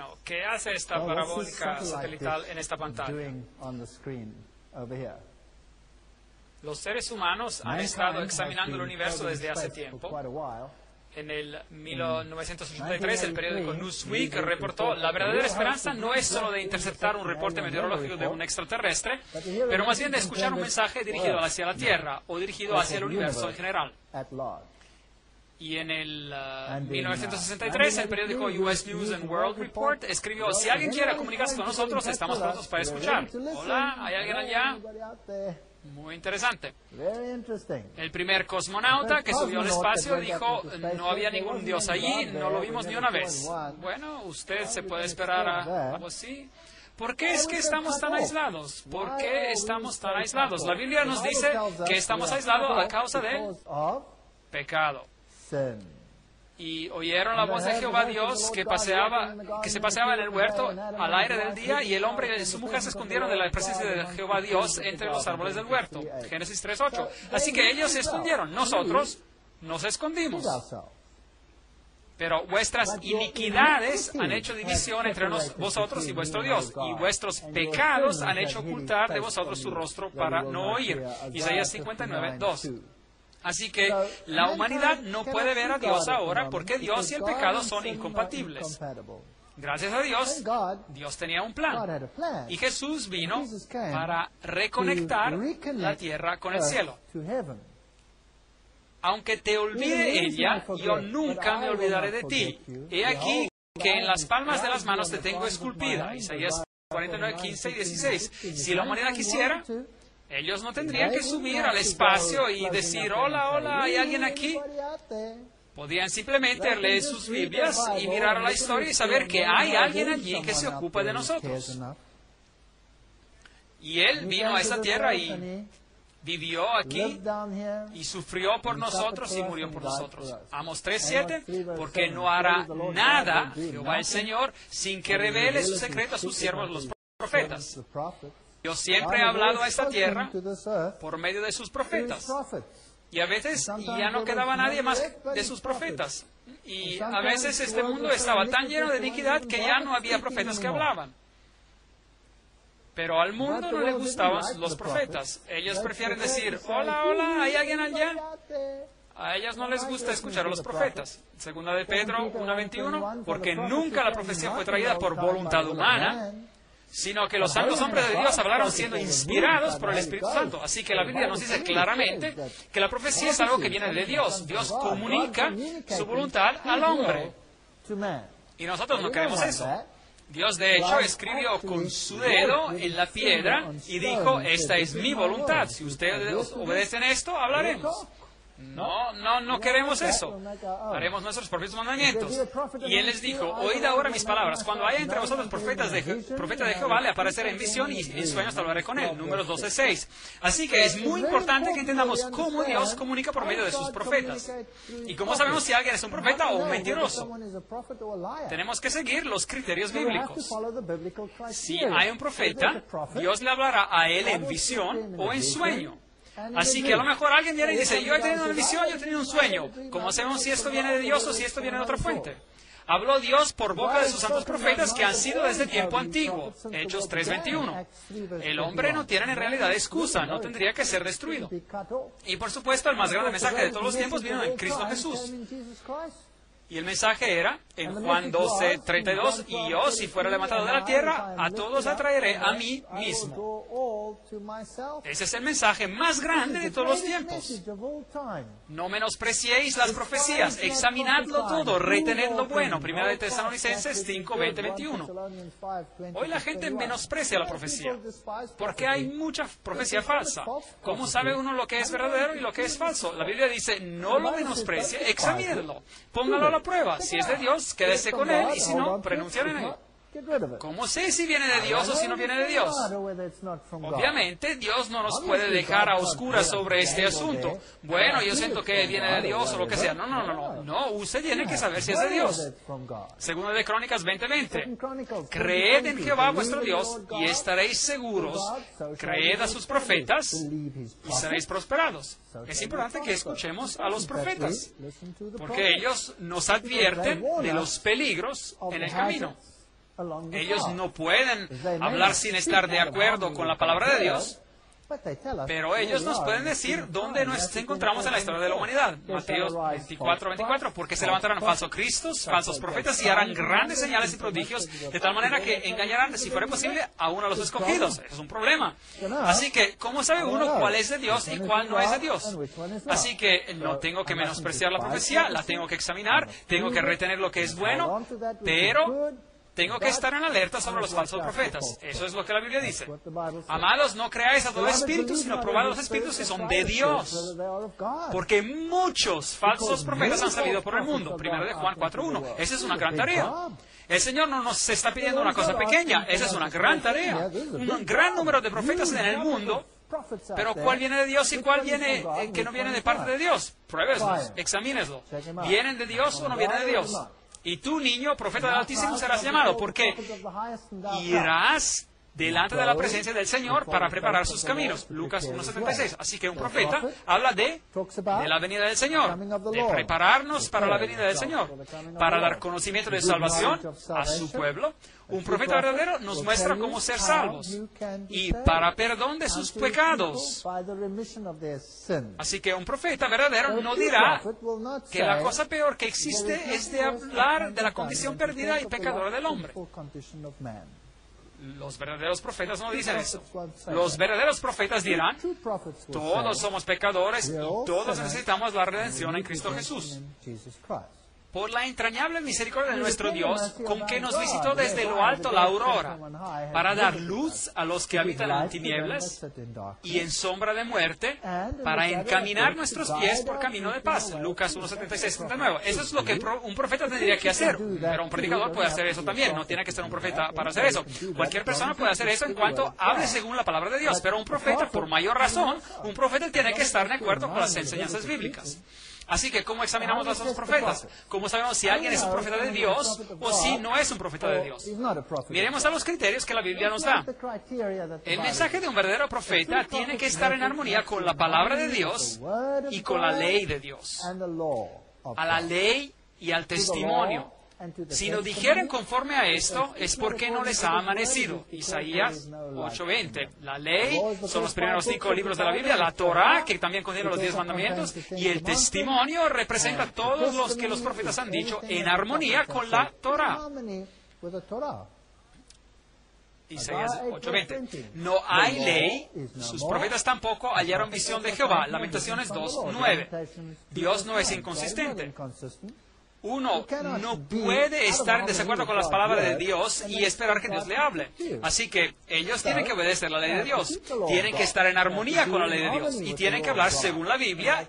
Bueno, ¿qué hace esta parabólica satelital en esta pantalla? Los seres humanos han estado examinando el universo desde hace tiempo. En el 1983, el periódico Newsweek reportó: la verdadera esperanza no es solo de interceptar un reporte meteorológico de un extraterrestre, pero más bien de escuchar un mensaje dirigido hacia la Tierra o dirigido hacia el universo en general. Y en el 1963, el periódico US News and World Report escribió: si alguien quiere comunicarse con nosotros, estamos prontos para escuchar. Hola, ¿hay alguien allá? Muy interesante. El primer cosmonauta que subió al espacio dijo: no había ningún dios allí, no lo vimos ni una vez. Bueno, usted se puede esperar a algo así. ¿Por qué es que estamos tan aislados? ¿Por qué estamos tan aislados? La Biblia nos dice que estamos aislados a causa del pecado. Y oyeron la voz de Jehová Dios que se paseaba en el huerto al aire del día, y el hombre y su mujer se escondieron de la presencia de Jehová Dios entre los árboles del huerto. Génesis 3:8. Así que ellos se escondieron, nosotros nos escondimos. Pero vuestras iniquidades han hecho división entre vosotros y vuestro Dios, y vuestros pecados han hecho ocultar de vosotros su rostro para no oír. Isaías 59:2. Así que la humanidad no puede ver a Dios ahora porque Dios y el pecado son incompatibles. Gracias a Dios, Dios tenía un plan. Y Jesús vino para reconectar la tierra con el cielo. Aunque te olvide ella, yo nunca me olvidaré de ti. He aquí que en las palmas de las manos te tengo esculpida. Isaías 49:15 y 16. Si la humanidad quisiera, ellos no tendrían que subir al espacio y decir: hola, hola, ¿hay alguien aquí? Podían simplemente leer sus Biblias y mirar a la historia y saber que hay alguien allí que se ocupa de nosotros. Y Él vino a esa tierra y vivió aquí y sufrió por nosotros y murió por nosotros. Amos 3:7, porque no hará nada Jehová el Señor sin que revele su secreto a sus siervos los profetas. Dios siempre ha hablado a esta tierra por medio de sus profetas. Y a veces ya no quedaba nadie más de sus profetas. Y a veces este mundo estaba tan lleno de iniquidad que ya no había profetas que hablaban. Pero al mundo no le gustaban los profetas. Ellos prefieren decir: hola, hola, ¿hay alguien allá? A ellas no les gusta escuchar a los profetas. Segunda de Pedro 1:21, porque nunca la profecía fue traída por voluntad humana, sino que los santos hombres de Dios hablaron siendo inspirados por el Espíritu Santo. Así que la Biblia nos dice claramente que la profecía es algo que viene de Dios. Dios comunica su voluntad al hombre. Y nosotros no queremos eso. Dios, de hecho, escribió con su dedo en la piedra y dijo: esta es mi voluntad. Si ustedes obedecen esto, hablaremos. No queremos eso. Haremos nuestros propios mandamientos. Y Él les dijo: oíd ahora mis palabras. Cuando haya entre vosotros profeta de Jehová, le aparecerá en visión y en sueños hablaré con él. Números 12:6. Así que es muy importante que entendamos cómo Dios comunica por medio de sus profetas. ¿Y cómo sabemos si alguien es un profeta o un mentiroso? Tenemos que seguir los criterios bíblicos. Si hay un profeta, Dios le hablará a él en visión o en sueño. Así que a lo mejor alguien viene y dice: yo he tenido una visión, yo he tenido un sueño. ¿Cómo sabemos si esto viene de Dios o si esto viene de otra fuente? Habló Dios por boca de sus santos profetas que han sido desde tiempo antiguo. Hechos 3:21. El hombre no tiene en realidad excusa, no tendría que ser destruido. Y por supuesto, el más grande mensaje de todos los tiempos vino en Cristo Jesús. Y el mensaje era, en Juan 12:32, y yo, si fuera levantado de la tierra, a todos atraeré a mí mismo. Ese es el mensaje más grande de todos los tiempos. No menospreciéis las profecías, examinadlo todo, retened lo bueno. Primera de Tesalonicenses 5:20-21. Hoy la gente menosprecia la profecía, porque hay mucha profecía falsa. ¿Cómo sabe uno lo que es verdadero y lo que es falso? La Biblia dice: no lo menosprecie, examínelo, póngalo a la prueba. Si es de Dios, quédese con él, y si no, renunciar en él. ¿Cómo sé si viene de Dios o si no viene de Dios? Obviamente, Dios no nos puede dejar a oscuras sobre este asunto. Bueno, yo siento que viene de Dios o lo que sea. No, usted tiene que saber si es de Dios. Segunda de Crónicas 20:20. Creed en Jehová vuestro Dios y estaréis seguros. Creed a sus profetas y seréis prosperados. Es importante que escuchemos a los profetas, porque ellos nos advierten de los peligros en el camino. Ellos no pueden hablar sin estar de acuerdo con la palabra de Dios, pero ellos nos pueden decir dónde nos encontramos en la historia de la humanidad. Mateo 24:24, porque se levantarán falsos cristos, falsos profetas, y harán grandes señales y prodigios, de tal manera que engañarán, si fuera posible, aún a los escogidos. Es un problema. Así que, ¿cómo sabe uno cuál es de Dios y cuál no es de Dios? Así que no tengo que menospreciar la profecía, la tengo que examinar, tengo que retener lo que es bueno, pero tengo que estar en alerta sobre los falsos profetas. Eso es lo que la Biblia dice. Amados, no creáis a todo espíritu, sino probad los espíritus si son de Dios. Porque muchos falsos profetas han salido por el mundo. Primero de Juan 4:1. Esa es una gran tarea. El Señor no nos está pidiendo una cosa pequeña. Esa es una gran tarea. Un gran número de profetas en el mundo. Pero ¿cuál viene de Dios y cuál viene que no viene de parte de Dios? Pruébeslos, examíneslo. ¿Vienen de Dios o no vienen de Dios? Y tú, niño, profeta del Altísimo, serás llamado, porque irás delante de la presencia del Señor para preparar sus caminos. Lucas 1:76. Así que un profeta habla de la venida del Señor, de prepararnos para la venida del Señor, para dar conocimiento de salvación a su pueblo. Un profeta verdadero nos muestra cómo ser salvos y para perdón de sus pecados. Así que un profeta verdadero no dirá que la cosa peor que existe es de hablar de la condición perdida y pecadora del hombre. Los verdaderos profetas no dicen eso. Los verdaderos profetas dirán, todos somos pecadores y todos necesitamos la redención en Cristo Jesús. Por la entrañable misericordia de nuestro Dios, con que nos visitó desde lo alto la aurora, para dar luz a los que habitan en tinieblas y en sombra de muerte, para encaminar nuestros pies por camino de paz. Lucas 1:76-79. Eso es lo que un profeta tendría que hacer, pero un predicador puede hacer eso también. No tiene que ser un profeta para hacer eso. Cualquier persona puede hacer eso en cuanto hable según la palabra de Dios, pero un profeta, por mayor razón, un profeta tiene que estar de acuerdo con las enseñanzas bíblicas. Así que, ¿cómo examinamos a los profetas? ¿Cómo sabemos si alguien es un profeta de Dios o si no es un profeta de Dios? Miremos a los criterios que la Biblia nos da. El mensaje de un verdadero profeta tiene que estar en armonía con la palabra de Dios y con la ley de Dios. A la ley y al testimonio. Si no dijeren conforme a esto, es porque no les ha amanecido. Isaías 8:20. La ley son los primeros 5 libros de la Biblia, la Torah, que también contiene los 10 mandamientos, y el testimonio representa todos los que los profetas han dicho en armonía con la Torah. Isaías 8:20. No hay ley, sus profetas tampoco hallaron visión de Jehová. Lamentaciones 2:9. Dios no es inconsistente. Uno no puede estar en desacuerdo con las palabras de Dios y esperar que Dios le hable. Así que ellos tienen que obedecer la ley de Dios, tienen que estar en armonía con la ley de Dios y tienen que hablar según la Biblia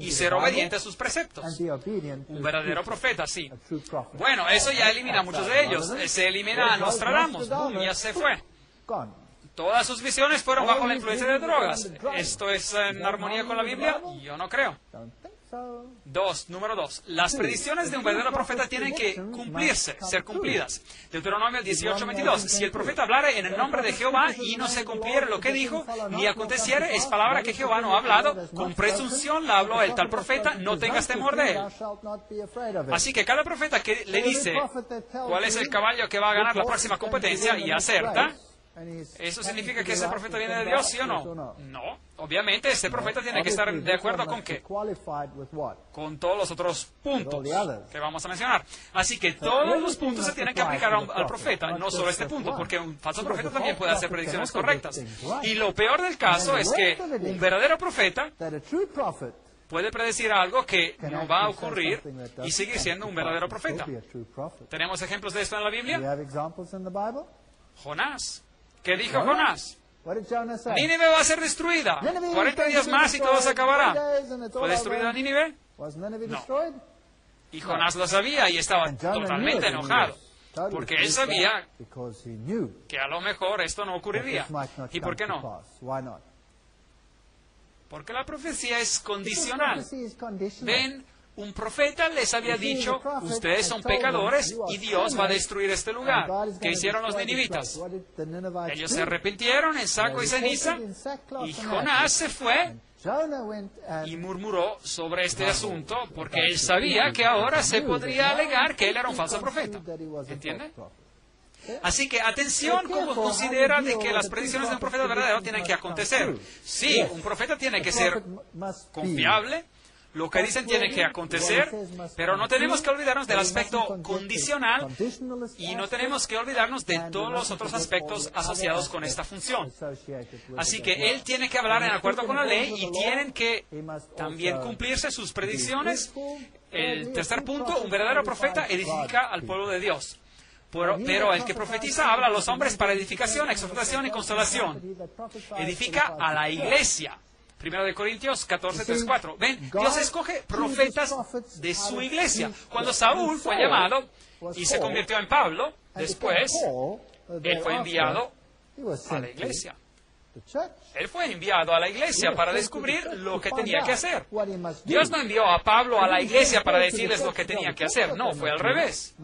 y ser obedientes a sus preceptos. Un verdadero profeta, sí. Bueno, eso ya elimina a muchos de ellos. Se elimina a Nostradamus. ¡Bum! Ya se fue. Todas sus visiones fueron bajo la influencia de drogas. ¿Esto es en armonía con la Biblia? Yo no creo. Número 2. Las predicciones de un verdadero profeta tienen que cumplirse, ser cumplidas. Deuteronomio 18:22. Si el profeta hablare en el nombre de Jehová y no se cumpliere lo que dijo, ni aconteciere, es palabra que Jehová no ha hablado, con presunción la habló el tal profeta, no tengas temor de él. Así que cada profeta que le dice cuál es el caballo que va a ganar la próxima competencia y acerta, ¿eso significa que ese profeta viene de Dios, sí o no? No. Obviamente, ese profeta tiene que estar de acuerdo con ¿qué? Con todos los otros puntos que vamos a mencionar. Así que todos los puntos se tienen que aplicar al profeta, no solo este punto, porque un falso profeta también puede hacer predicciones correctas. Y lo peor del caso es que un verdadero profeta puede predecir algo que no va a ocurrir y seguir siendo un verdadero profeta. ¿Tenemos ejemplos de esto en la Biblia? Jonás. ¿Qué dijo Jonás? Nínive va a ser destruida. 40 días más y todo se acabará. ¿Fue destruida Nínive? No. Y Jonás lo sabía y estaba totalmente enojado. Porque él sabía que a lo mejor esto no ocurriría. ¿Y por qué no? Porque la profecía es condicional. Ven, un profeta les había dicho, ustedes son pecadores y Dios va a destruir este lugar. ¿Qué hicieron los ninivitas? Ellos se arrepintieron en saco y ceniza y Jonás se fue y murmuró sobre este asunto porque él sabía que ahora se podría alegar que él era un falso profeta. ¿Entiende? Así que atención cómo considera de que las predicciones de un profeta verdadero tienen que acontecer. Sí, un profeta tiene que ser confiable, lo que dicen tiene que acontecer, pero no tenemos que olvidarnos del aspecto condicional y no tenemos que olvidarnos de todos los otros aspectos asociados con esta función. Así que él tiene que hablar en acuerdo con la ley y tienen que también cumplirse sus predicciones. El tercer punto, un verdadero profeta edifica al pueblo de Dios. Pero el que profetiza habla a los hombres para edificación, exhortación y consolación. Edifica a la iglesia. 1 Corintios 14, 3, 4. Ven, Dios escoge profetas de su iglesia. Cuando Saúl fue llamado y se convirtió en Pablo, después, él fue enviado a la iglesia. Él fue enviado a la iglesia para descubrir lo que tenía que hacer. Dios no envió a Pablo a la iglesia para decirles lo que tenía que hacer. No, fue al revés.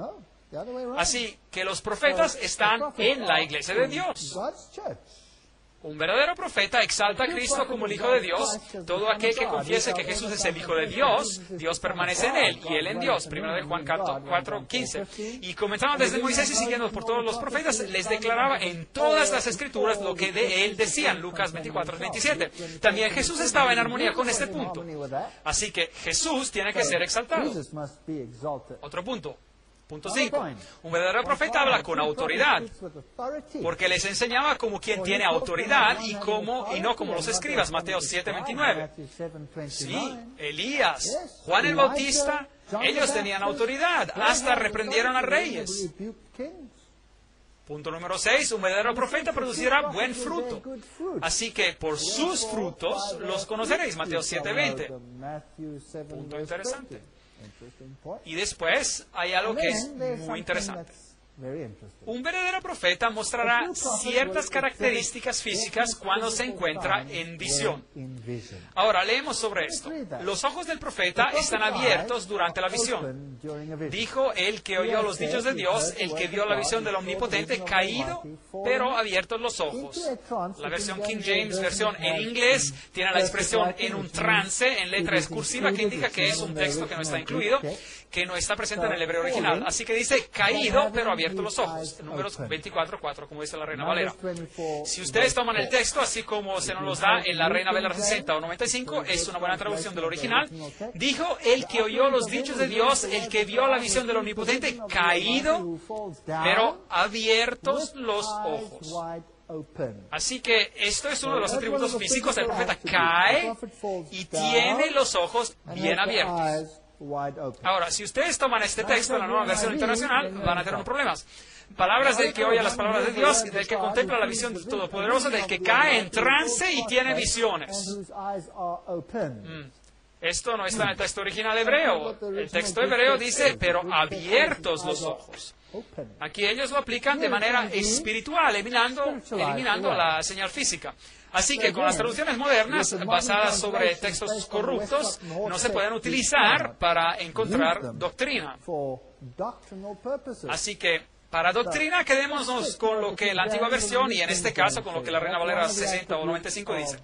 Así que los profetas están en la iglesia de Dios. Un verdadero profeta exalta a Cristo como el Hijo de Dios. Todo aquel que confiese que Jesús es el Hijo de Dios, Dios permanece en él y él en Dios. 1 Juan 4, 15. Y comenzando desde Moisés y siguiendo por todos los profetas, les declaraba en todas las Escrituras lo que de él decían. Lucas 24, 27. También Jesús estaba en armonía con este punto. Así que Jesús tiene que ser exaltado. Otro punto. Punto 5. Un verdadero profeta habla con autoridad, porque les enseñaba como quien tiene autoridad y no como los escribas. Mateo 7, 29. Sí, Elías, Juan el Bautista, ellos tenían autoridad, hasta reprendieron a reyes. Punto número 6. Un verdadero profeta producirá buen fruto. Así que por sus frutos los conoceréis. Mateo 7, 20. Punto interesante. Y después hay algo que es muy interesante. Un verdadero profeta mostrará ciertas características físicas cuando se encuentra en visión. Ahora, leemos sobre esto. Los ojos del profeta están abiertos durante la visión. Dijo el que oyó los dichos de Dios, el que vio la visión del Omnipotente, caído, pero abiertos los ojos. La versión King James, versión en inglés, tiene la expresión en un trance, en letra cursiva, que indica que es un texto que no está incluido, que no está presente en el hebreo original. Así que dice caído, pero abiertos los ojos. Números 24, 4, como dice la Reina Valera. Si ustedes toman el texto, así como se nos los da en la Reina Valera 60 o 95, es una buena traducción del original. Dijo el que oyó los dichos de Dios, el que vio la visión del Omnipotente, caído, pero abiertos los ojos. Así que esto es uno de los atributos físicos del profeta. Cae y tiene los ojos bien abiertos. Ahora, si ustedes toman este texto en la nueva versión internacional, van a tener problemas. Palabras del que oye las palabras de Dios, del que contempla la visión todopoderosa, del que cae en trance y tiene visiones. Esto no está en el texto original hebreo. El texto hebreo dice, pero abiertos los ojos. Aquí ellos lo aplican de manera espiritual, eliminando la señal física. Así que con las traducciones modernas, basadas sobre textos corruptos, no se pueden utilizar para encontrar doctrina. Así que, para doctrina, quedémonos con lo que la antigua versión, y en este caso con lo que la Reina Valera 60 o 95 dice.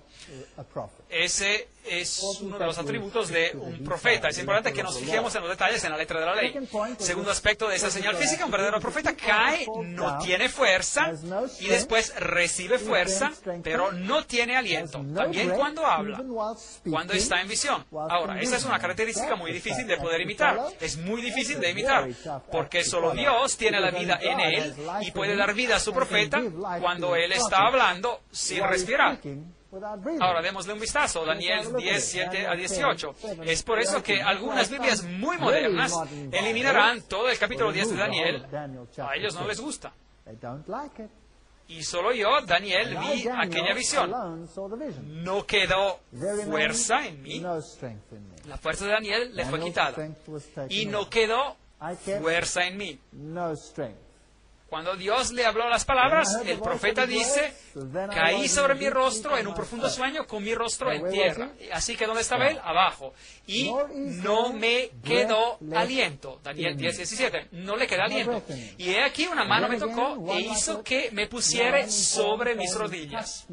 Ese es uno de los atributos de un profeta. Es importante que nos fijemos en los detalles en la letra de la ley. Segundo aspecto de esa señal física, un verdadero profeta cae, no tiene fuerza, y después recibe fuerza, pero no tiene aliento. También cuando habla, cuando está en visión. Ahora, esa es una característica muy difícil de poder imitar. Es muy difícil de imitar, porque solo Dios tiene la vida en él y puede dar vida a su profeta cuando él está hablando sin respirar. Ahora, démosle un vistazo. Daniel 10, 7 a 18. Es por eso que algunas Biblias muy modernas eliminarán todo el capítulo 10 de Daniel. A ellos no les gusta. Y solo yo, Daniel, vi aquella visión. No quedó fuerza en mí. La fuerza de Daniel le fue quitada. Y no quedó fuerza en mí. Cuando Dios le habló las palabras, el profeta dice, caí sobre mi rostro en un profundo sueño con mi rostro en tierra. Así que ¿dónde estaba él? Abajo. Y no me quedó aliento. Daniel 10, 17. No le queda aliento. Y he aquí una mano me tocó e hizo que me pusiera sobre mis rodillas.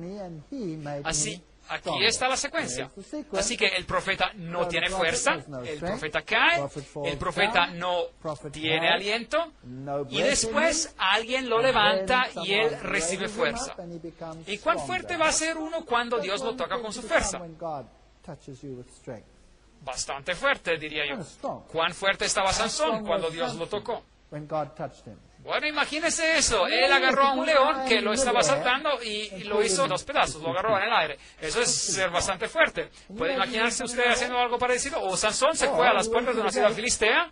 Así aquí está la secuencia. Así que el profeta no tiene fuerza, el profeta cae, el profeta no tiene aliento, y después alguien lo levanta y él recibe fuerza. ¿Y cuán fuerte va a ser uno cuando Dios lo toca con su fuerza? Bastante fuerte, diría yo. ¿Cuán fuerte estaba Sansón cuando Dios lo tocó? Bueno, imagínese eso. Él agarró a un león que lo estaba asaltando y lo hizo en dos pedazos, lo agarró en el aire. Eso es ser bastante fuerte. ¿Puede imaginarse usted haciendo algo parecido? O Sansón se fue a las puertas de una ciudad filistea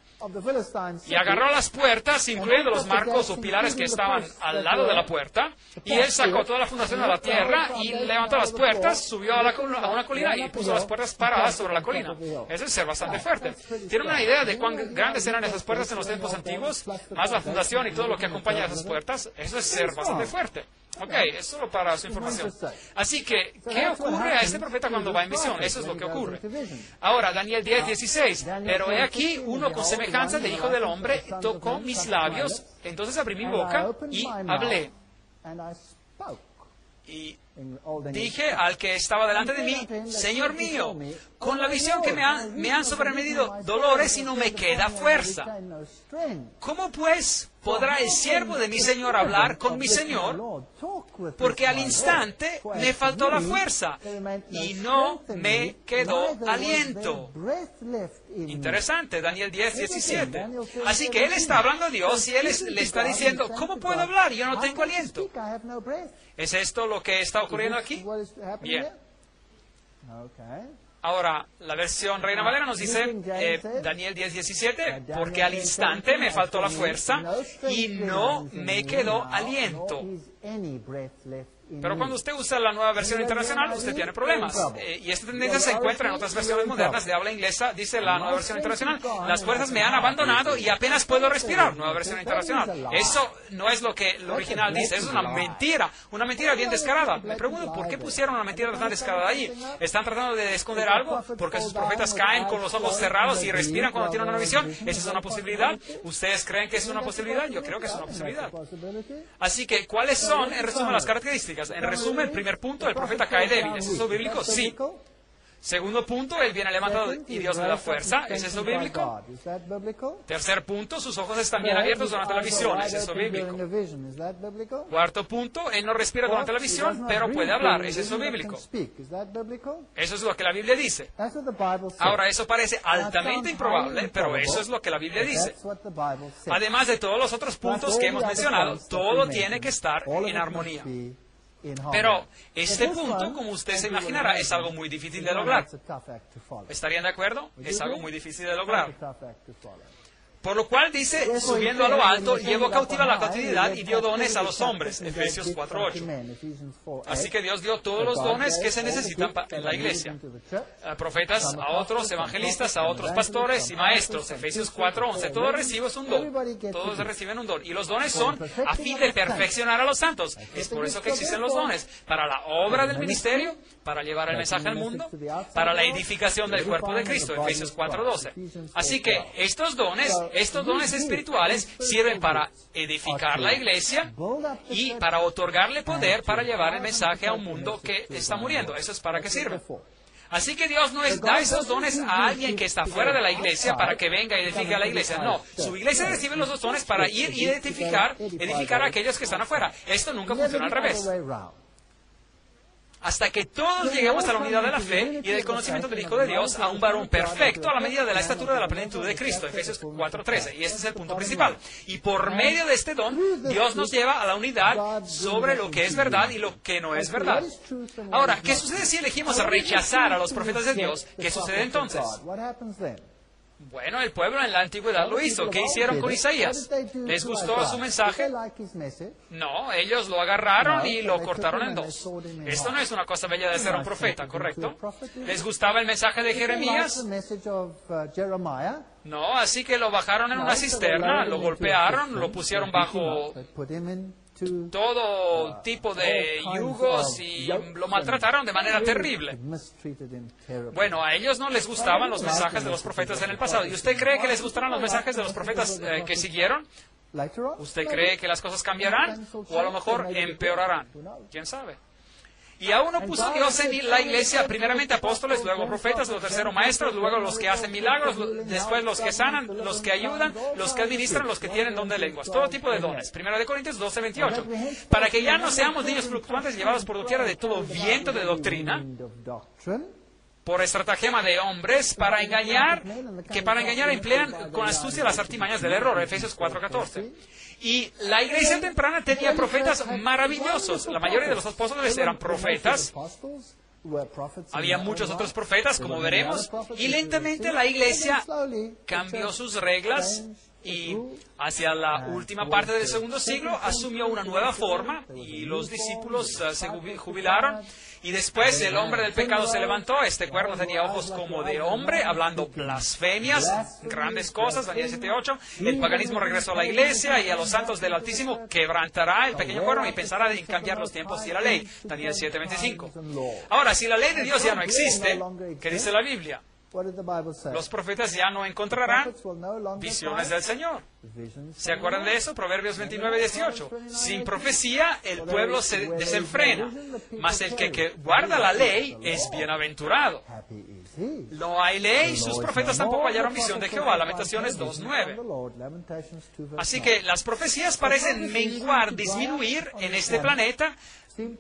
y agarró las puertas, incluyendo los marcos o pilares que estaban al lado de la puerta, y él sacó toda la fundación de la tierra y levantó las puertas, subió a una colina y puso las puertas paradas sobre la colina. Eso es ser bastante fuerte. ¿Tiene una idea de cuán grandes eran esas puertas en los tiempos antiguos? Más la fundación y todo lo que acompaña a esas puertas. Eso es ser bastante fuerte. Ok, es solo para su información. Así que, ¿qué ocurre a este profeta cuando va en misión? Eso es lo que ocurre. Ahora, Daniel 10:16. Pero he aquí, uno con semejanza de hijo del hombre tocó mis labios, entonces abrí mi boca y hablé. Y dije al que estaba delante de mí, Señor mío, con la visión que me han sobrevenido dolores y no me queda fuerza. ¿Cómo pues podrá el siervo de mi Señor hablar con mi Señor? Porque al instante me faltó la fuerza y no me quedó aliento. Interesante, Daniel 10:17. Así que él está hablando a Dios y él le está diciendo, ¿cómo puedo hablar? Yo no tengo aliento. ¿Es esto lo que está ocurriendo aquí? Bien. Ahora, la versión Reina Valera nos dice, Daniel 10:17, porque al instante me faltó la fuerza y no me quedó aliento. Pero cuando usted usa la nueva versión internacional, usted tiene problemas. Y esta tendencia se encuentra en otras versiones modernas de habla inglesa. Dice la nueva versión internacional, las fuerzas me han abandonado y apenas puedo respirar. Nueva versión internacional. Eso no es lo que el original dice. Eso es una mentira bien descarada. Me pregunto, ¿por qué pusieron una mentira tan descarada allí? ¿Están tratando de esconder algo? ¿Porque sus profetas caen con los ojos cerrados y respiran cuando tienen una visión? ¿Esa es una posibilidad? ¿Ustedes creen que es una posibilidad? Yo creo que es una posibilidad. Así que, ¿cuáles son, en resumen, las características? En resumen, primer punto, el profeta cae débil. ¿Es eso bíblico? Sí. Segundo punto, él viene levantado y Dios le da fuerza. ¿Es eso bíblico? Tercer punto, sus ojos están bien abiertos durante la visión. ¿Es eso bíblico? Cuarto punto, él no respira durante la visión, pero puede hablar. ¿Es eso bíblico? Eso es lo que la Biblia dice. Ahora, eso parece altamente improbable, pero eso es lo que la Biblia dice. Además de todos los otros puntos que hemos mencionado, todo tiene que estar en armonía. Pero este punto, como usted se imaginará, es algo muy difícil de lograr. ¿Estarían de acuerdo? Es algo muy difícil de lograr. Por lo cual dice, subiendo a lo alto, llevó cautiva la cautividad y dio dones a los hombres. Efesios 4:8. Así que Dios dio todos los dones que se necesitan en la iglesia. Profetas a otros, evangelistas a otros, pastores y maestros. Efesios 4:11. Todos reciben un don. Todos reciben un don. Y los dones son a fin de perfeccionar a los santos. Es por eso que existen los dones. Para la obra del ministerio, para llevar el mensaje al mundo, para la edificación del cuerpo de Cristo. Efesios 4:12. Así que estos dones espirituales sirven para edificar la iglesia y para otorgarle poder para llevar el mensaje a un mundo que está muriendo. Eso es para qué sirve. Así que Dios no da esos dones a alguien que está fuera de la iglesia para que venga y edifique a la iglesia. No, su iglesia recibe los dos dones para ir y edificar a aquellos que están afuera. Esto nunca funciona al revés. Hasta que todos lleguemos a la unidad de la fe y del conocimiento del Hijo de Dios, a un varón perfecto a la medida de la estatura de la plenitud de Cristo. Efesios 4:13. Y este es el punto principal. Y por medio de este don, Dios nos lleva a la unidad sobre lo que es verdad y lo que no es verdad. Ahora, ¿qué sucede si elegimos rechazar a los profetas de Dios? ¿Qué sucede entonces? Bueno, el pueblo en la antigüedad lo hizo. ¿Qué hicieron con Isaías? ¿Les gustó su mensaje? No, ellos lo agarraron y lo cortaron en dos. Esto no es una cosa bella de ser un profeta, ¿correcto? ¿Les gustaba el mensaje de Jeremías? No, así que lo bajaron en una cisterna, lo golpearon, lo pusieron bajo todo tipo de yugos y lo maltrataron de manera terrible. Bueno, a ellos no les gustaban los mensajes de los profetas en el pasado. ¿Y usted cree que les gustarán los mensajes de los profetas que siguieron? ¿Usted cree que las cosas cambiarán? ¿O a lo mejor empeorarán? ¿Quién sabe? Y a uno puso Dios en la iglesia, primeramente apóstoles, luego profetas, los terceros maestros, luego los que hacen milagros, después los que sanan, los que ayudan, los que administran, los que tienen don de lenguas. Todo tipo de dones. 1 Corintios 12:28. Para que ya no seamos niños fluctuantes llevados por doquiera de todo viento de doctrina, por estratagema de hombres, que para engañar emplean con astucia las artimañas del error. Efesios 4:14. Y la iglesia temprana tenía profetas maravillosos. La mayoría de los apóstoles eran profetas. Había muchos otros profetas, como veremos. Y lentamente la iglesia cambió sus reglas y hacia la última parte del segundo siglo asumió una nueva forma y los discípulos se jubilaron. Y después el hombre del pecado se levantó. Este cuerno tenía ojos como de hombre, hablando blasfemias, grandes cosas, Daniel 7:8. El paganismo regresó a la iglesia y a los santos del Altísimo quebrantará el pequeño cuerno y pensará en cambiar los tiempos y la ley. Daniel 7:25. Ahora, si la ley de Dios ya no existe, ¿qué dice la Biblia? Los profetas ya no encontrarán visiones del Señor. ¿Se acuerdan de eso? Proverbios 29:18. Sin profecía, el pueblo se desenfrena, mas el que guarda la ley es bienaventurado. No hay ley, sus profetas tampoco hallaron visión de Jehová. Lamentaciones 2:9. Así que las profecías parecen menguar, disminuir en este planeta.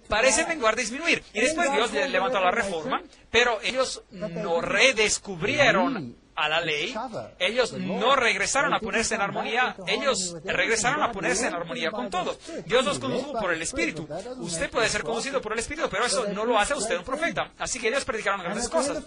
Parece menguar, disminuir. Y después Dios levantó la reforma, pero ellos no redescubrieron a la ley. Ellos no regresaron a ponerse en armonía. Ellos regresaron a ponerse en armonía con todo. Dios los condujo por el Espíritu. Usted puede ser conducido por el Espíritu, pero eso no lo hace a usted un profeta. Así que ellos predicaron grandes cosas.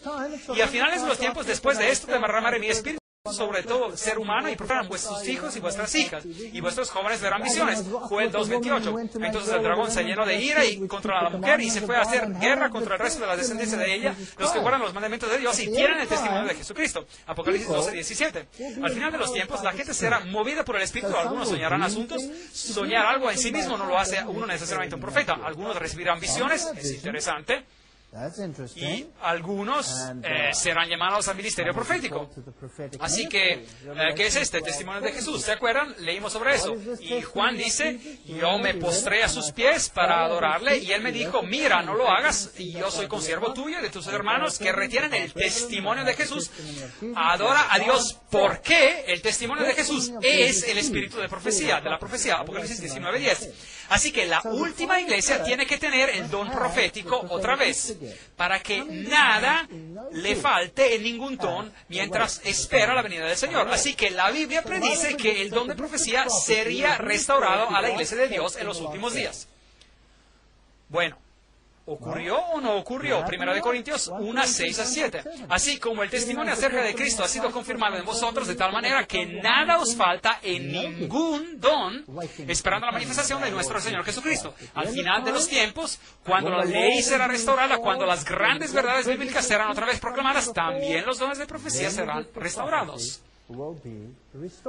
Y a finales de los tiempos, después de esto, derramaré mi Espíritu sobre todo ser humano y profetarán vuestros hijos y vuestras hijas, y vuestros jóvenes verán visiones. Joel 2:28. Entonces el dragón se llenó de ira y contra la mujer y se fue a hacer guerra contra el resto de la descendencia de ella, los que guardan los mandamientos de Dios y tienen el testimonio de Jesucristo. Apocalipsis 12:17. Al final de los tiempos la gente será movida por el Espíritu. Algunos soñarán asuntos. Soñar algo en sí mismo no lo hace uno necesariamente un profeta. Algunos recibirán visiones. Es interesante. Y algunos serán llamados al ministerio profético. Así que, ¿qué es este? Testimonio de Jesús. ¿Se acuerdan? Leímos sobre eso. Y Juan dice, yo me postré a sus pies para adorarle, y él me dijo, mira, no lo hagas, y yo soy consiervo tuyo y de tus hermanos que retienen el testimonio de Jesús. Adora a Dios, porque el testimonio de Jesús es el espíritu de profecía, de la profecía. Apocalipsis 19:10. Así que la última iglesia tiene que tener el don profético otra vez, para que nada le falte en ningún don mientras espera la venida del Señor. Así que la Biblia predice que el don de profecía sería restaurado a la iglesia de Dios en los últimos días. Bueno, ¿ocurrió o no ocurrió? 1 Corintios 1:6-7. Así como el testimonio acerca de Cristo ha sido confirmado en vosotros de tal manera que nada os falta en ningún don, esperando la manifestación de nuestro Señor Jesucristo. Al final de los tiempos, cuando la ley será restaurada, cuando las grandes verdades bíblicas serán otra vez proclamadas, también los dones de profecía serán restaurados.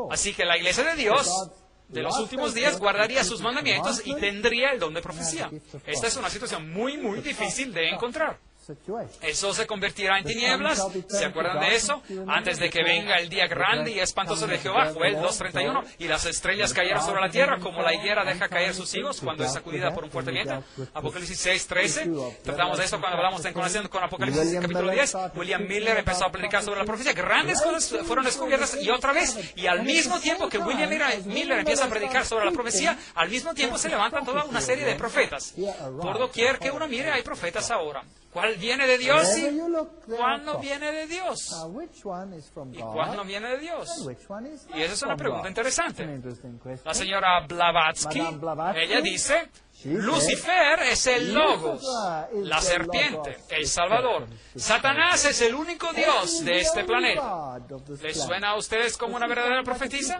Así que la iglesia de Dios de los últimos días guardaría sus mandamientos y tendría el don de profecía. Esta es una situación muy, muy difícil de encontrar. Eso se convertirá en tinieblas. ¿Se acuerdan de eso? Antes de que venga el día grande y espantoso de Jehová, Joel 2:31, y las estrellas cayeron sobre la tierra, como la higuera deja caer sus higos cuando es sacudida por un fuerte viento. Apocalipsis 6:13. Tratamos de eso cuando hablamos en conexión con Apocalipsis capítulo 10. William Miller empezó a predicar sobre la profecía. Grandes cosas fueron descubiertas y otra vez. Y al mismo tiempo que William Miller empieza a predicar sobre la profecía, al mismo tiempo se levantan toda una serie de profetas. Por doquier que uno mire, hay profetas ahora. ¿Cuál viene de Dios y cuál no viene de Dios? ¿Y cuál no viene de Dios? Y esa es una pregunta interesante. La señora Blavatsky, ella dice, Lucifer es el Logos, la serpiente, el Salvador. Satanás es el único Dios de este planeta. ¿Les suena a ustedes como una verdadera profetisa?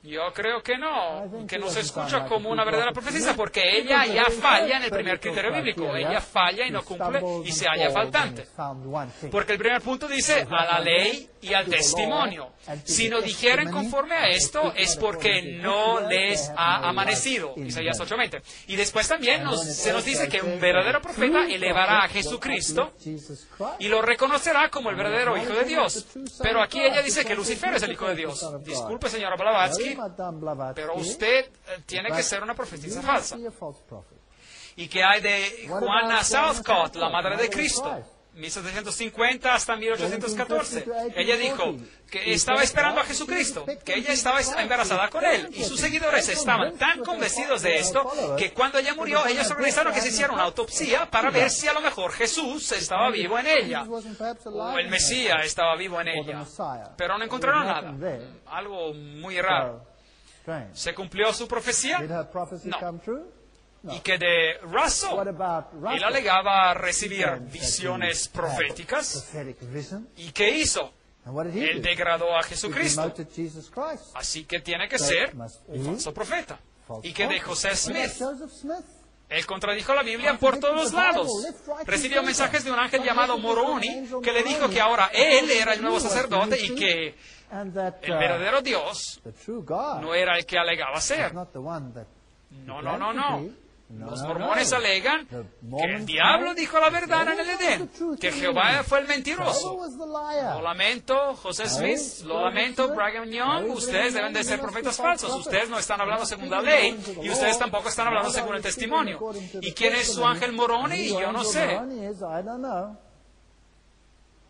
Yo creo que no se escucha como una verdadera profecía, porque ella ya falla en el primer criterio bíblico. Ella falla y no cumple y se halla faltante. Porque el primer punto dice a la ley y al testimonio. Si no dijeren conforme a esto, es porque no les ha amanecido. Isaías 8:20. Y después también se nos dice que un verdadero profeta elevará a Jesucristo y lo reconocerá como el verdadero Hijo de Dios. Pero aquí ella dice que Lucifer es el Hijo de Dios. Disculpe, señora Blavatsky, pero usted tiene que ser una profetisa falsa. ¿Y qué hay de Juana Southcott, la madre de Cristo? 1750 hasta 1814. Ella dijo que estaba esperando a Jesucristo, que ella estaba embarazada con él. Y sus seguidores estaban tan convencidos de esto que cuando ella murió, ellos organizaron que se hiciera una autopsia para ver si a lo mejor Jesús estaba vivo en ella, o el Mesías estaba vivo en ella. Pero no encontraron nada. Algo muy raro. ¿Se cumplió su profecía? No. ¿Y que de Russell? Él alegaba recibir visiones proféticas. ¿Y qué hizo? Él degradó a Jesucristo. Así que tiene que ser un falso profeta. ¿Y qué de José Smith? Él contradijo la Biblia por todos los lados. Recibió mensajes de un ángel llamado Moroni que le dijo que ahora él era el nuevo sacerdote y que el verdadero Dios no era el que alegaba ser. No. Los mormones alegan que el diablo dijo la verdad en el Edén, que Jehová fue el mentiroso. Lo lamento, José Smith, lo lamento, Brigham Young, ustedes deben de ser profetas falsos. Ustedes no están hablando según la ley y ustedes tampoco están hablando según el testimonio. ¿Y quién es su ángel Moroni? Yo no sé.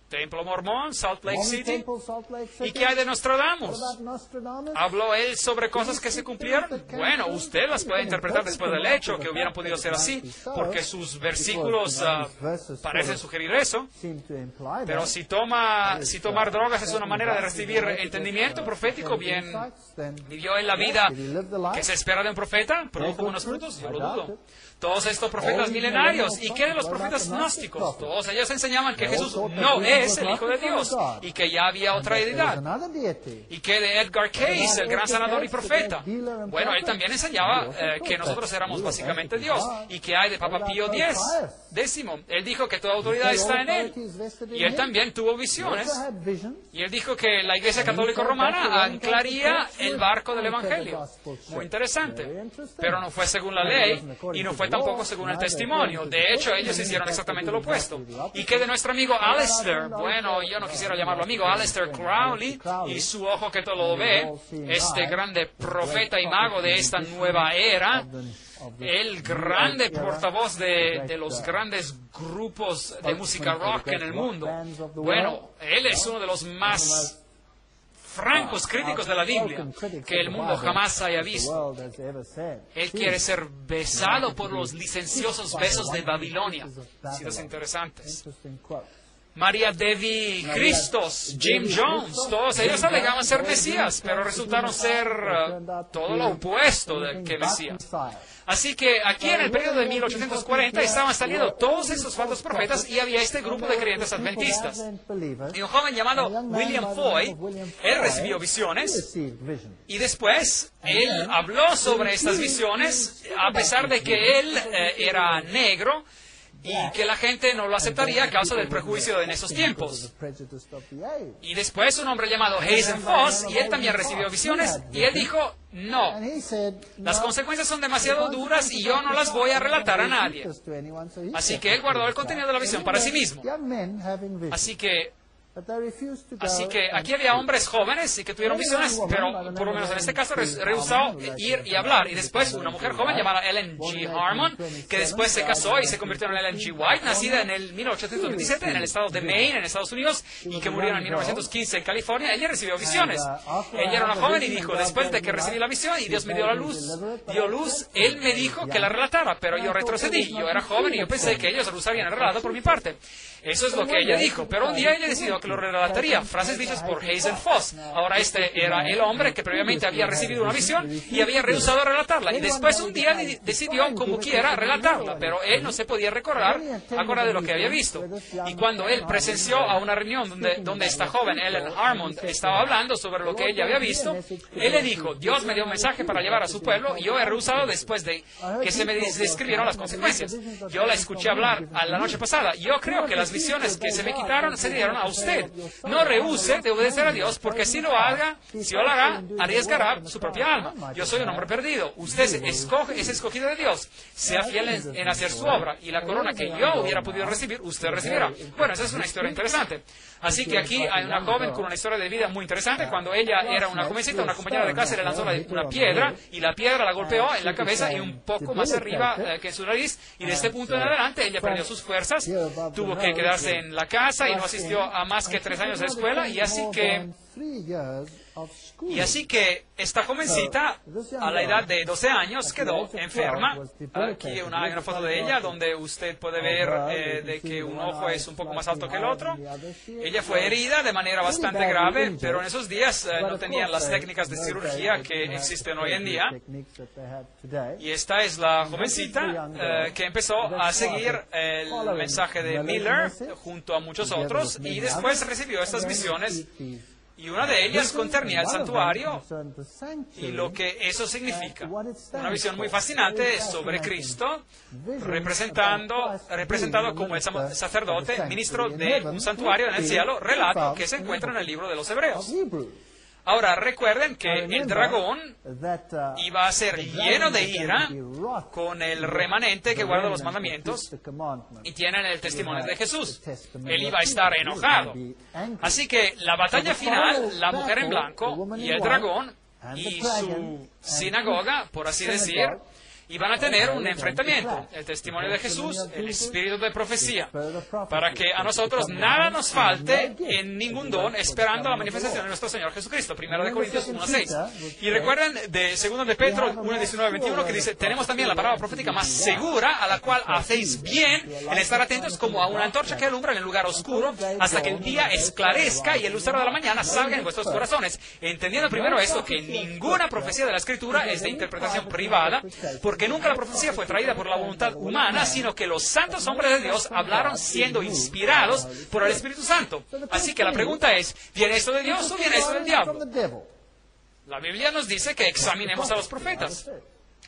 Templo Mormón, Salt Lake City. ¿Y qué hay de Nostradamus? ¿Habló él sobre cosas que se cumplieron? Bueno, usted las puede interpretar después del hecho, que hubieran podido ser así, porque sus versículos parecen sugerir eso. Pero si tomar drogas es una manera de recibir entendimiento profético, bien, ¿vivió en la vida que se espera de un profeta? ¿Produjo buenos frutos? Yo lo dudo. Todos estos profetas milenarios. ¿Y qué de los profetas gnósticos? Todos ellos enseñaban que Jesús no es el Hijo de Dios y que ya había otra deidad. ¿Y qué de Edgar Cayce, el gran sanador y profeta? Bueno, él también enseñaba que nosotros éramos básicamente Dios. ¿Y qué hay de Papa Pío X? Él dijo que toda autoridad está en él. Y él también tuvo visiones. Y él dijo que la Iglesia Católica Romana anclaría el barco del Evangelio. Muy interesante. Pero no fue según la ley y no fue tampoco según el testimonio. De hecho, ellos hicieron exactamente lo opuesto. ¿Y qué de nuestro amigo Aleister? Bueno, yo no quisiera llamarlo amigo, Aleister Crowley y su ojo que todo lo ve, este grande profeta y mago de esta nueva era, el grande portavoz de los grandes grupos de música rock en el mundo. Bueno, él es uno de los más francos críticos de la Biblia que el mundo jamás haya visto. Él quiere ser besado por los licenciosos besos de Babilonia. Citas interesantes. María Devi Christos, Jim Jones, todos ellos alegaban ser Mesías, pero resultaron ser todo lo opuesto que Mesías. Así que aquí en el periodo de 1840 estaban saliendo todos esos falsos profetas y había este grupo de creyentes adventistas. Y un joven llamado William Foy, él recibió visiones y después él habló sobre estas visiones a pesar de que él era negro y que la gente no lo aceptaría a causa del prejuicio en esos tiempos. Y después un hombre llamado Hazen Foss, y él también recibió visiones, y él dijo, no, las consecuencias son demasiado duras y yo no las voy a relatar a nadie. Así que él guardó el contenido de la visión para sí mismo. Así que aquí había hombres jóvenes y que tuvieron visiones, pero por lo menos en este caso rehusó ir y hablar. Y después una mujer joven llamada Ellen G. Harmon, que después se casó y se convirtió en Ellen G. White, nacida en el 1827 en el estado de Maine, en Estados Unidos, y que murió en 1915 en California. Ella recibió visiones. Ella era una joven y dijo, después de que recibí la visión y Dios me dio luz, Él me dijo que la relatara, pero yo retrocedí. Yo era joven y yo pensé que ellos rehusarían el relato por mi parte. Eso es lo que ella dijo, pero un día ella decidió que lo relataría. Frases dichas por Hazen Foss. Ahora este era el hombre que previamente había recibido una visión y había rehusado relatarla. Y después un día decidió como quiera relatarla, pero él no se podía recordar de lo que había visto. Y cuando él presenció a una reunión donde esta joven, Ellen Harmon, estaba hablando sobre lo que ella había visto, él le dijo, Dios me dio un mensaje para llevar a su pueblo y yo he rehusado después de que se me describieron las consecuencias. Yo la escuché hablar a la noche pasada. Yo creo que las aflicciones que se me quitaron se dieron a usted. No rehúse de obedecer a Dios, porque si lo haga, arriesgará su propia alma. Yo soy un hombre perdido. Usted es escogido de Dios. Sea fiel en hacer su obra, y la corona que yo hubiera podido recibir, usted recibirá. Bueno, esa es una historia interesante. Así que aquí hay una joven con una historia de vida muy interesante. Cuando ella era una jovencita, una compañera de clase le lanzó una piedra, y la piedra la golpeó en la cabeza y un poco más arriba que en su nariz, y de este punto en adelante ella perdió sus fuerzas, tuvo que quedarse en la casa y no asistió a más que 3 años de escuela, y así que esta jovencita, a la edad de 12 años, quedó enferma. Aquí hay una foto de ella donde usted puede ver de que un ojo es un poco más alto que el otro. Ella fue herida de manera bastante grave, pero en esos días no tenían las técnicas de cirugía que existen hoy en día. Y esta es la jovencita que empezó a seguir el mensaje de Miller junto a muchos otros, y después recibió estas visiones. Y una de ellas concernía el santuario y lo que eso significa. Una visión muy fascinante sobre Cristo, representado como el sacerdote, ministro de un santuario en el cielo, relato que se encuentra en el libro de los Hebreos. Ahora, recuerden que el dragón iba a ser lleno de ira con el remanente que guarda los mandamientos y tienen el testimonio de Jesús. Él iba a estar enojado. Así que la batalla final, la mujer en blanco y el dragón y su sinagoga, por así decir, iban a tener un enfrentamiento. El testimonio de Jesús, el espíritu de profecía, para que a nosotros nada nos falte en ningún don, esperando la manifestación de nuestro Señor Jesucristo. 1 Corintios 1:6. Y recuerden de 2 de Pedro 1:19-21, que dice: tenemos también la palabra profética más segura, a la cual hacéis bien en estar atentos como a una antorcha que alumbra en el lugar oscuro, hasta que el día esclarezca y el lucero de la mañana salga en vuestros corazones. Entendiendo primero esto, que ninguna profecía de la Escritura es de interpretación privada, porque nunca la profecía fue traída por la voluntad humana, sino que los santos hombres de Dios hablaron siendo inspirados por el Espíritu Santo. Así que la pregunta es, ¿viene esto de Dios o viene esto del diablo? La Biblia nos dice que examinemos a los profetas.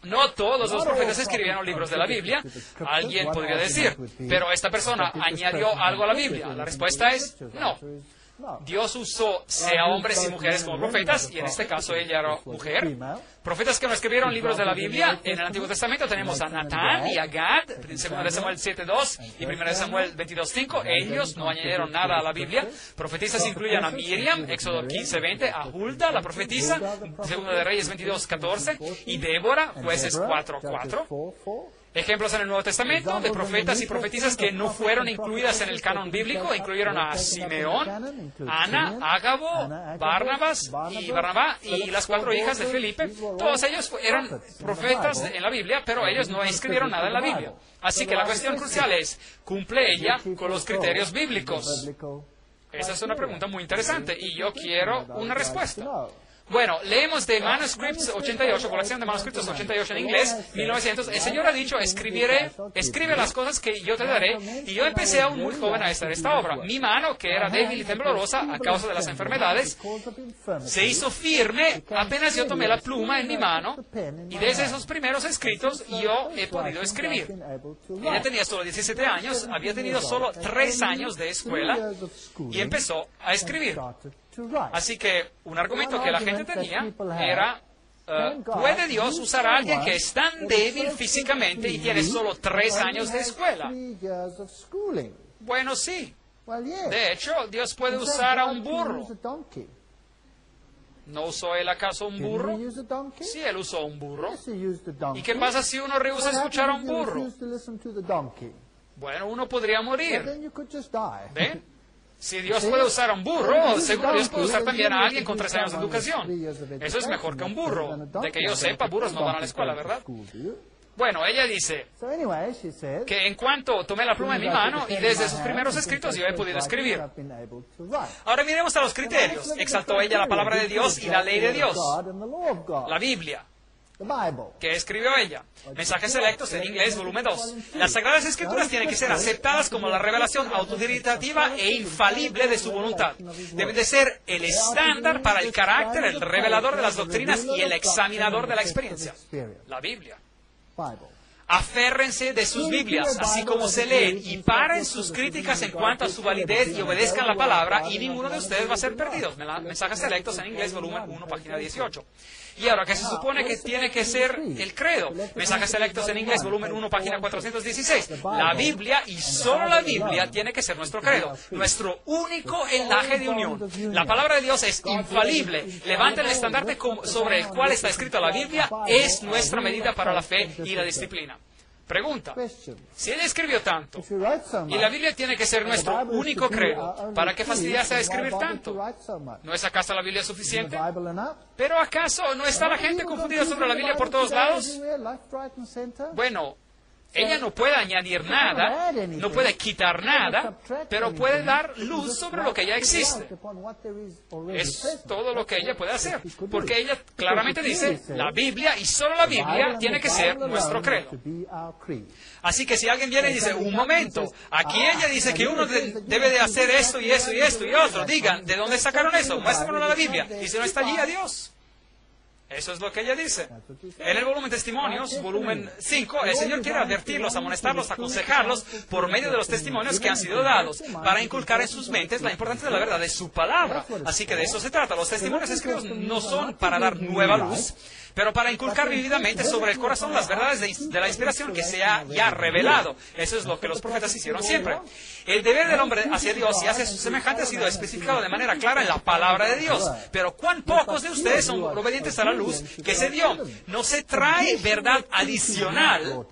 No todos los profetas escribieron libros de la Biblia. Alguien podría decir, pero esta persona añadió algo a la Biblia. La respuesta es no. Dios usó sea hombres y mujeres como profetas, y en este caso ella era mujer. Profetas que no escribieron libros de la Biblia. En el Antiguo Testamento tenemos a Natán y a Gad, 2 de Samuel 7:2 y 1 de Samuel 22:5. Ellos no añadieron nada a la Biblia. Profetisas incluyen a Miriam, Éxodo 15:20, a Hulda, la profetisa, 2 de Reyes 22:14, y Débora, Jueces 4:4. Ejemplos en el Nuevo Testamento de profetas y profetisas que no fueron incluidas en el canon bíblico incluyeron a Simeón, Ana, Ágabo, Barnabá y las 4 hijas de Felipe. Todos ellos eran profetas en la Biblia, pero ellos no escribieron nada en la Biblia. Así que la cuestión crucial es, ¿cumple ella con los criterios bíblicos? Esa es una pregunta muy interesante y yo quiero una respuesta. Bueno, leemos de Manuscripts 88, colección de manuscritos 88 en inglés, 1900. El Señor ha dicho, escribe las cosas que yo te daré. Y yo empecé aún muy joven a hacer esta obra. Mi mano, que era débil y temblorosa a causa de las enfermedades, se hizo firme apenas yo tomé la pluma en mi mano. Y desde esos primeros escritos yo he podido escribir. Ella tenía solo 17 años, había tenido solo 3 años de escuela y empezó a escribir. Así que un argumento que la gente tenía era, ¿puede Dios usar a alguien que es tan débil físicamente y tiene solo 3 años de escuela? Bueno, sí. De hecho, Dios puede usar a un burro. ¿No usó él acaso un burro? Sí, él usó un burro. ¿Y qué pasa si uno rehúsa escuchar a un burro? Bueno, uno podría morir. ¿Ve? Si Dios puede usar a un burro, seguro Dios puede usar también a alguien con 3 años de educación. Eso es mejor que un burro. De que yo sepa, burros no van a la escuela, ¿verdad? Bueno, ella dice que en cuanto tomé la pluma en mi mano y desde sus primeros escritos yo he podido escribir. Ahora miremos a los criterios. Exaltó ella la palabra de Dios y la ley de Dios, la Biblia. ¿Qué escribió ella? Mensajes Selectos en inglés, volumen 2. Las Sagradas Escrituras tienen que ser aceptadas como la revelación autodidactiva e infalible de su voluntad. Deben de ser el estándar para el carácter, el revelador de las doctrinas y el examinador de la experiencia. La Biblia. Aférrense de sus Biblias, así como se leen, y paren sus críticas en cuanto a su validez y obedezcan la palabra, y ninguno de ustedes va a ser perdido. Mensajes selectos en inglés, volumen 1, página 18. Y ahora, ¿qué se supone que tiene que ser el credo? Mensajes selectos en inglés, volumen 1, página 416. La Biblia, y solo la Biblia, tiene que ser nuestro credo, nuestro único enlace de unión. La palabra de Dios es infalible. Levanta el estandarte sobre el cual está escrita la Biblia, es nuestra medida para la fe y la disciplina. Pregunta, si él escribió tanto, y la Biblia tiene que ser nuestro único credo, ¿para qué fastidiarse a escribir tanto? ¿No es acaso la Biblia suficiente? ¿Pero acaso no está la gente confundida sobre la Biblia por todos lados? Bueno, ella no puede añadir nada, no puede quitar nada, pero puede dar luz sobre lo que ya existe. Es todo lo que ella puede hacer, porque ella claramente dice, la Biblia y solo la Biblia tiene que ser nuestro credo. Así que si alguien viene y dice, un momento, aquí ella dice que uno debe de hacer esto y esto y esto y otro, digan, ¿de dónde sacaron eso? Muéstrenlo en la Biblia. Y si no está allí, adiós. Eso es lo que ella dice. En el volumen Testimonios, volumen 5, el Señor quiere advertirlos, amonestarlos, aconsejarlos por medio de los testimonios que han sido dados, para inculcar en sus mentes la importancia de la verdad de su palabra. Así que de eso se trata. Los testimonios escritos no son para dar nueva luz, pero para inculcar vividamente sobre el corazón las verdades de la inspiración que se ha ya revelado. Eso es lo que los profetas hicieron siempre. El deber del hombre hacia Dios y hacia sus semejantes ha sido especificado de manera clara en la palabra de Dios. Pero ¿cuán pocos de ustedes son obedientes a la luz que se dio? No se trae verdad adicional,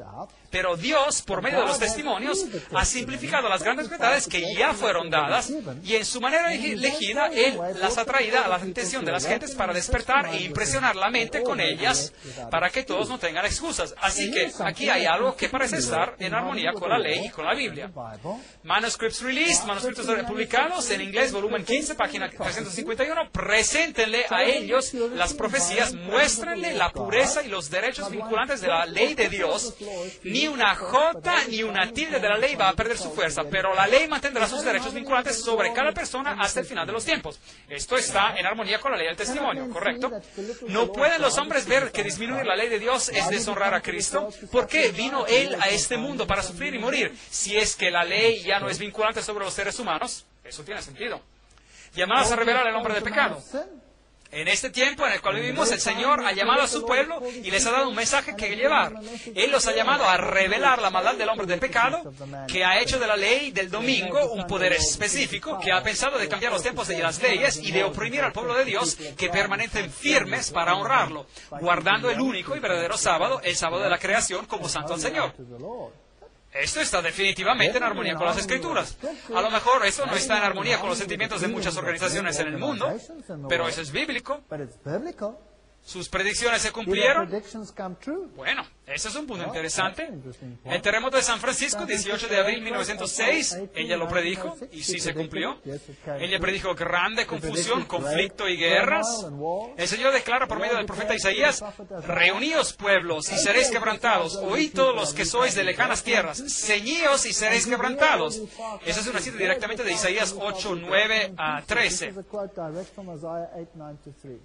pero Dios, por medio de los testimonios, ha simplificado las grandes verdades que ya fueron dadas, y en su manera elegida, Él las ha traído a la atención de las gentes para despertar e impresionar la mente con ellas, para que todos no tengan excusas. Así que aquí hay algo que parece estar en armonía con la ley y con la Biblia. Manuscripts released, manuscritos publicados en inglés, volumen 15, página 351. Preséntenle a ellos las profecías, muéstrenle la pureza y los derechos vinculantes de la ley de Dios. Ni una jota ni una tilde de la ley va a perder su fuerza, pero la ley mantendrá sus derechos vinculantes sobre cada persona hasta el final de los tiempos. Esto está en armonía con la ley del testimonio, ¿correcto? ¿No pueden los hombres ver que disminuir la ley de Dios es deshonrar a Cristo? ¿Por qué vino Él a este mundo para sufrir y morir? Si es que la ley ya no es vinculante sobre los seres humanos, eso tiene sentido. Llamados a revelar el hombre de pecado. En este tiempo en el cual vivimos, el Señor ha llamado a su pueblo y les ha dado un mensaje que llevar. Él los ha llamado a revelar la maldad del hombre de pecado, que ha hecho de la ley del domingo un poder específico, que ha pensado de cambiar los tiempos de las leyes y de oprimir al pueblo de Dios, que permanecen firmes para honrarlo, guardando el único y verdadero sábado, el sábado de la creación, como santo al Señor. Esto está definitivamente en armonía con las Escrituras. A lo mejor eso no está en armonía con los sentimientos de muchas organizaciones en el mundo, pero eso es bíblico. ¿Sus predicciones se cumplieron? Bueno, ese es un punto interesante. El terremoto de San Francisco, 18 de abril de 1906, ella lo predijo, y sí se cumplió. Ella predijo grande confusión, conflicto y guerras. El Señor declara por medio del profeta Isaías, reuníos pueblos y seréis quebrantados, oíd todos los que sois de lejanas tierras, ceñíos y seréis quebrantados. Esa es una cita directamente de Isaías 8, 9 a 13.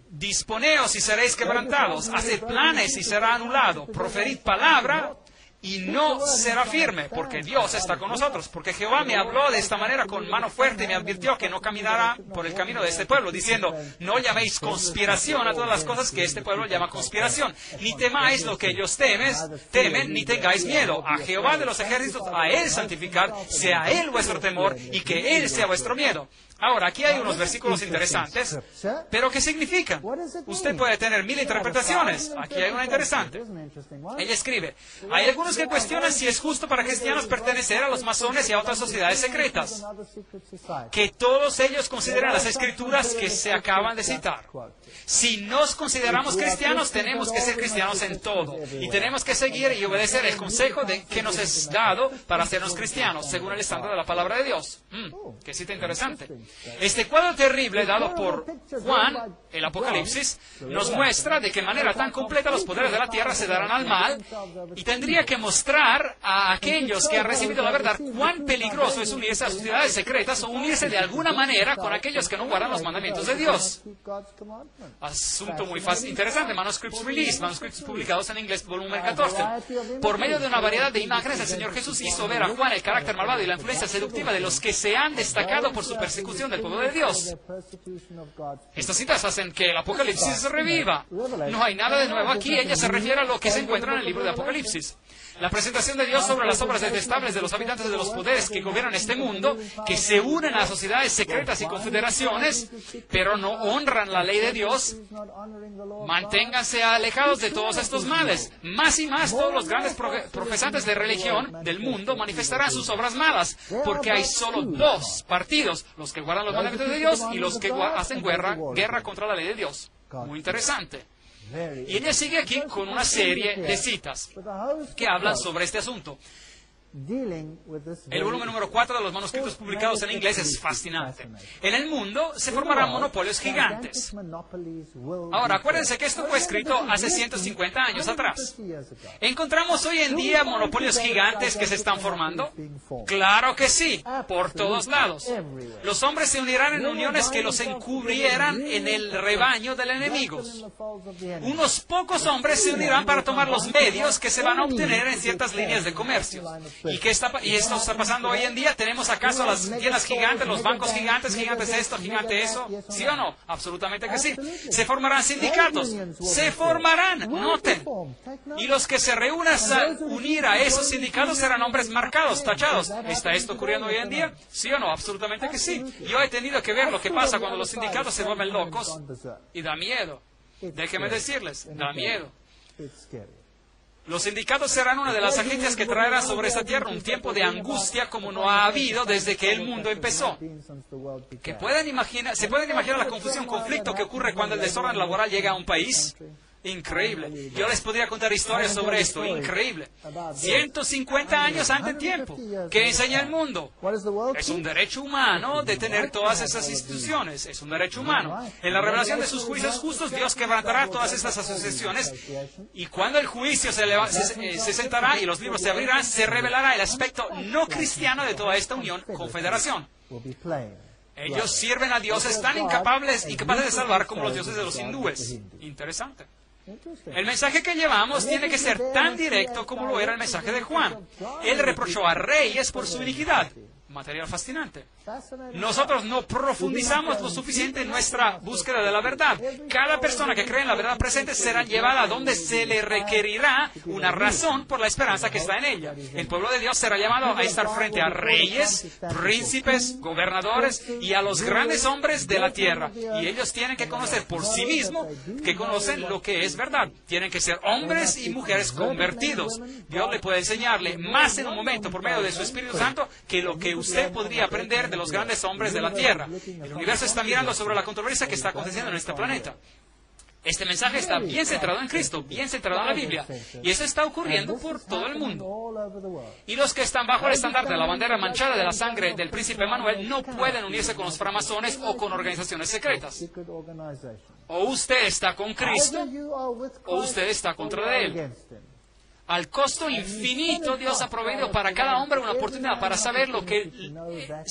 Disponeos y seréis quebrantados, haced planes y será anulado, proferid palabra y no será firme, porque Dios está con nosotros, porque Jehová me habló de esta manera con mano fuerte y me advirtió que no caminara por el camino de este pueblo, diciendo, no llaméis conspiración a todas las cosas que este pueblo llama conspiración, ni temáis lo que ellos temen, ni tengáis miedo. A Jehová de los ejércitos, a Él santificad, sea Él vuestro temor y que Él sea vuestro miedo. Ahora, aquí hay unos versículos interesantes, pero ¿qué significan? Usted puede tener 1000 interpretaciones. Aquí hay una interesante. Ella escribe, hay algunos que cuestionan si es justo para cristianos pertenecer a los masones y a otras sociedades secretas. Que todos ellos consideren las escrituras que se acaban de citar. Si nos consideramos cristianos, tenemos que ser cristianos en todo. Y tenemos que seguir y obedecer el consejo que nos es dado para hacernos cristianos, según el estándar de la palabra de Dios. Qué cita interesante. Este cuadro terrible dado por Juan, el Apocalipsis, nos muestra de qué manera tan completa los poderes de la tierra se darán al mal y tendría que mostrar a aquellos que han recibido la verdad cuán peligroso es unirse a sociedades secretas o unirse de alguna manera con aquellos que no guardan los mandamientos de Dios. Asunto muy interesante. Manuscripts Release, manuscritos publicados en inglés, volumen 14. Por medio de una variedad de imágenes, el Señor Jesús hizo ver a Juan el carácter malvado y la influencia seductiva de los que se han destacado por su persecución del pueblo de Dios. Estas citas hacen que el Apocalipsis reviva. No hay nada de nuevo aquí. Ella se refiere a lo que se encuentra en el libro de Apocalipsis. La presentación de Dios sobre las obras detestables de los habitantes de los poderes que gobiernan este mundo, que se unen a sociedades secretas y confederaciones, pero no honran la ley de Dios. Manténganse alejados de todos estos males. Más y más todos los grandes profesantes de religión del mundo manifestarán sus obras malas, porque hay solo dos partidos, los que guardan los mandamientos de Dios y los que hacen guerra contra la ley de Dios. Muy interesante. Y ella sigue aquí con una serie de citas que hablan sobre este asunto. El volumen número 4 de los manuscritos publicados en inglés es fascinante. En el mundo se formarán monopolios gigantes. Ahora, acuérdense que esto fue escrito hace 150 años atrás. ¿Encontramos hoy en día monopolios gigantes que se están formando? Claro que sí, por todos lados. Los hombres se unirán en uniones que los encubrieran en el rebaño del enemigo. Unos pocos hombres se unirán para tomar los medios que se van a obtener en ciertas líneas de comercio. ¿Y esto está pasando hoy en día? ¿Tenemos acaso las tiendas gigantes, los bancos gigantes, gigantes esto, gigante eso? ¿Sí o no? Absolutamente que sí. Se formarán sindicatos. Se formarán, noten. Y los que se reúnan a unir a esos sindicatos serán hombres marcados, tachados. ¿Está esto ocurriendo hoy en día? ¿Sí o no? Absolutamente que sí. Yo he tenido que ver lo que pasa cuando los sindicatos se vuelven locos. Y da miedo. Déjenme decirles, da miedo. Los sindicatos serán una de las agencias que traerán sobre esta tierra un tiempo de angustia como no ha habido desde que el mundo empezó. ¿Se pueden imaginar la confusión, conflicto que ocurre cuando el desorden laboral llega a un país? Increíble. Yo les podría contar historias sobre esto. Increíble. 150 años antes de tiempo. ¿Qué enseña el mundo? Es un derecho humano de tener todas esas instituciones. Es un derecho humano. En la revelación de sus juicios justos, Dios quebrantará todas estas asociaciones. Y cuando el juicio se sentará y los libros se abrirán, se revelará el aspecto no cristiano de toda esta unión, confederación. Ellos sirven a dioses tan incapaces de salvar como los dioses de los hindúes. Interesante. El mensaje que llevamos tiene que ser tan directo como lo era el mensaje de Juan. Él reprochó a reyes por su iniquidad. Material fascinante. Nosotros no profundizamos lo suficiente en nuestra búsqueda de la verdad. Cada persona que cree en la verdad presente será llevada a donde se le requerirá una razón por la esperanza que está en ella. El pueblo de Dios será llamado a estar frente a reyes, príncipes, gobernadores y a los grandes hombres de la tierra. Y ellos tienen que conocer por sí mismos que conocen lo que es verdad. Tienen que ser hombres y mujeres convertidos. Dios le puede enseñarle más en un momento por medio de su Espíritu Santo que lo que usted podría aprender de los grandes hombres de la Tierra. El universo está mirando sobre la controversia que está aconteciendo en este planeta. Este mensaje está bien centrado en Cristo, bien centrado en la Biblia. Y eso está ocurriendo por todo el mundo. Y los que están bajo el estandarte de la bandera manchada de la sangre del príncipe Manuel no pueden unirse con los framasones o con organizaciones secretas. O usted está con Cristo, o usted está contra él. Al costo infinito, Dios ha proveído para cada hombre una oportunidad para saber lo que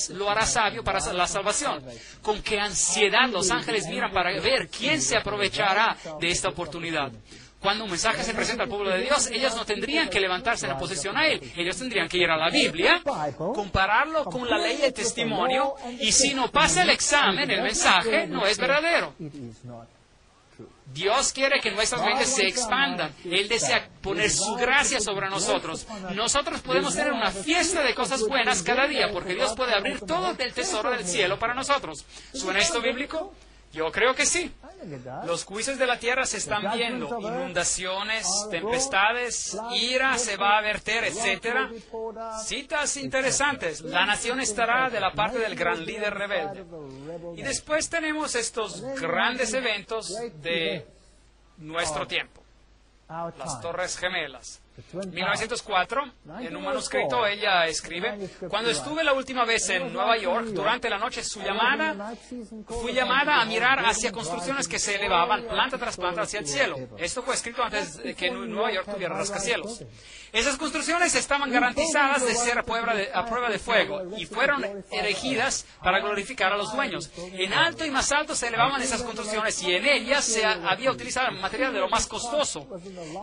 lo hará sabio para la salvación. Con qué ansiedad los ángeles miran para ver quién se aprovechará de esta oportunidad. Cuando un mensaje se presenta al pueblo de Dios, ellos no tendrían que levantarse en oposición a él. Ellos tendrían que ir a la Biblia, compararlo con la ley y el testimonio, y si no pasa el examen, el mensaje no es verdadero. Dios quiere que nuestras mentes se expandan. Él desea poner su gracia sobre nosotros. Nosotros podemos tener una fiesta de cosas buenas cada día, porque Dios puede abrir todo el tesoro del cielo para nosotros. ¿Suena esto bíblico? Yo creo que sí. Los juicios de la tierra se están viendo. Inundaciones, tempestades, ira se va a verter, etc. Citas interesantes. La nación estará de la parte del gran líder rebelde. Y después tenemos estos grandes eventos de nuestro tiempo. Las Torres Gemelas. 1904, en un manuscrito ella escribe: cuando estuve la última vez en Nueva York, durante la noche fui llamada a mirar hacia construcciones que se elevaban planta tras planta hacia el cielo. Esto fue escrito antes de que Nueva York tuviera rascacielos. Esas construcciones estaban garantizadas de ser a prueba de fuego y fueron erigidas para glorificar a los dueños. En alto y más alto se elevaban esas construcciones y en ellas se había utilizado material de lo más costoso.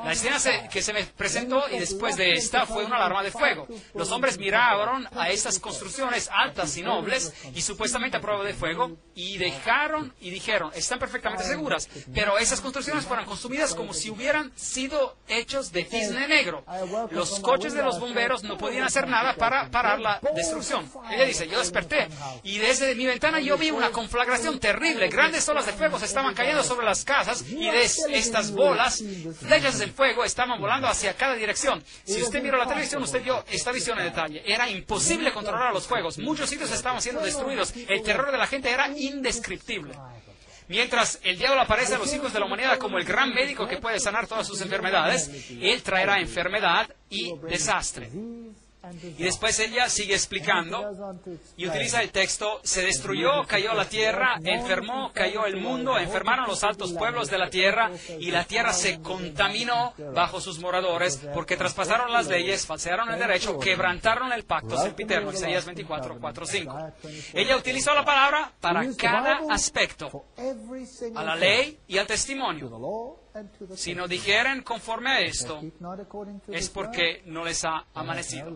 La escena que se me presentó y después de esta fue una alarma de fuego. Los hombres miraron a estas construcciones altas y nobles y supuestamente a prueba de fuego y dijeron, están perfectamente seguras, pero esas construcciones fueron consumidas como si hubieran sido hechos de cisne negro. Los coches de los bomberos no podían hacer nada para parar la destrucción. Ella dice: yo desperté y desde mi ventana yo vi una conflagración terrible. Grandes olas de fuego se estaban cayendo sobre las casas y de estas bolas, flechas del fuego, estaban volando hacia cada dirección. Si usted miró la televisión, usted vio esta visión en detalle. Era imposible controlar los fuegos. Muchos sitios estaban siendo destruidos. El terror de la gente era indescriptible. Mientras el diablo aparece a los hijos de la humanidad como el gran médico que puede sanar todas sus enfermedades, él traerá enfermedad y desastre. Y después ella sigue explicando y utiliza el texto: se destruyó, cayó la tierra, enfermó, cayó el mundo, enfermaron los altos pueblos de la tierra y la tierra se contaminó bajo sus moradores porque traspasaron las leyes, falsearon el derecho, quebrantaron el pacto sempiterno. Isaías 24, 4, 5. Ella utilizó la palabra para cada aspecto, a la ley y al testimonio. Si no dijeren conforme a esto, es porque no les ha amanecido.